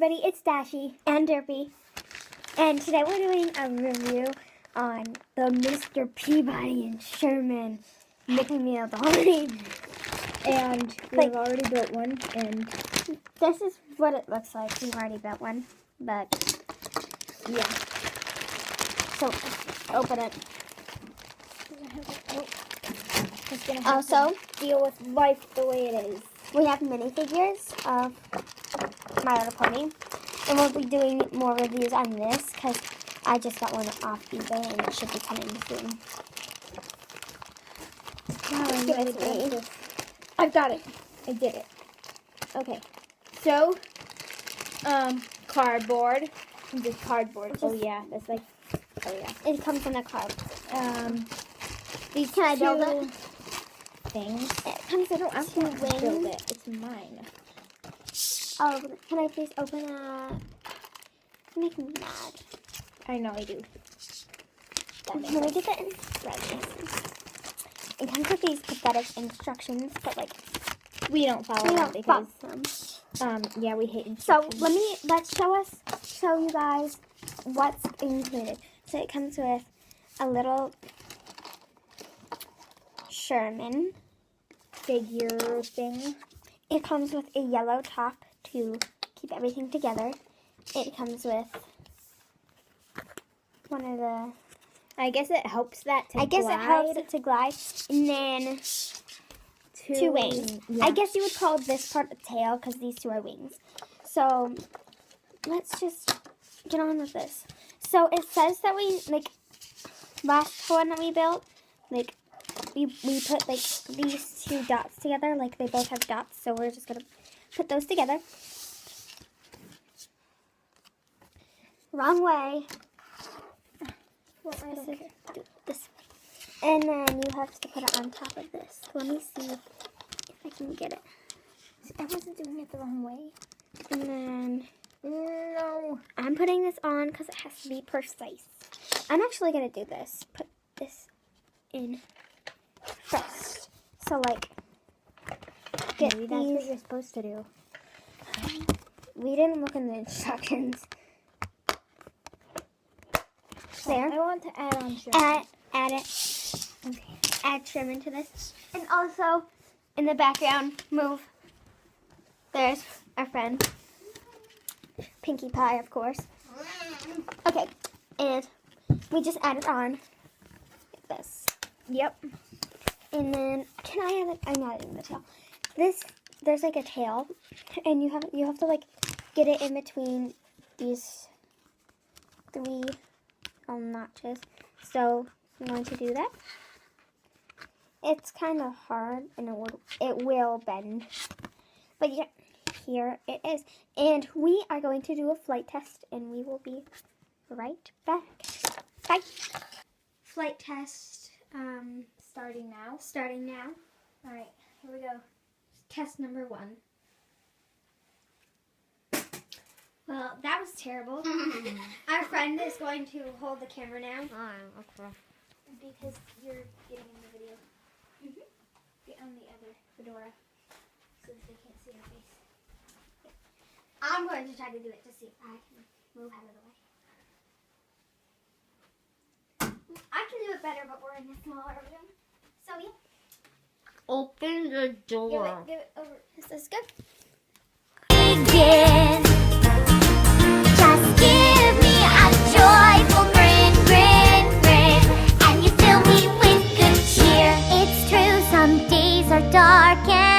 everybody, it's Dashy and Derpy, and today we're doing a review on the Mr. Peabody and Sherman MickieDees, and we've already built one, and this is what it looks like. We've already built one, but yeah. So open it. Also, deal with life the way it is. we have minifigures of My Little Pony, and we'll be doing more reviews on this because I just got one off eBay and it should be coming soon. Give it to me. I've got it. I did it. Okay. So, cardboard. Just cardboard. Oh yeah, that's like. Oh yeah. It comes in a card. These Can I build it? Things. It comes in I two can't build wings. it. It's mine. Oh, can I please open that? You make me mad. I know I do. Can we get the instructions? It comes with these pathetic instructions, but like We don't follow we them don't because follow them. yeah, we hate So instructions. let's show you guys what's included. So it comes with a little Sherman figure thing. It comes with a yellow top to keep everything together. It comes with one of the. I guess it helps that to I guess glide. it helps it to glide, and then two wings. Yeah. I guess you would call this part a tail because these two are wings. So let's just get on with this. So it says that we last one that we built, we put these two dots together, they both have dots. So we're just gonna put those together. Wrong way. Well, I don't care. Do it this way. And then you have to put it on top of this. Let me see if I can get it. I wasn't doing it the wrong way. And then No. I'm putting this on because it has to be precise. I'm actually going to do this. Put this in first. So, get Maybe that's what these. you're supposed to do. We didn't look in the instructions. There. I want to add on Sherman. Add it. Okay. Add Sherman to this. And also, in the background, move. There's our friend. Pinkie Pie, of course. Okay. And we just add it on. Like this. Yep. And then, can I add it? I'm adding the tail. There's a tail. And you have to get it in between these three notches. So I'm going to do that. It's kind of hard and it will bend. But yeah, here it is. And we are going to do a flight test and we will be right back. Bye. Flight test Starting now. starting now. All right. Here we go. Test number 1. Well, that was terrible. Our friend is going to hold the camera now. Okay. Because you're getting in the video. Get on the other fedora so that they can't see your face. Okay. I'm going to try to do it to see if I can move out of the way. I can do it better, but we're in a smaller room. So yeah. Open the door. Give it over. Is this good? Begin. Just give me a joyful grin, grin, grin, and you fill me with good cheer. It's true, some days are dark and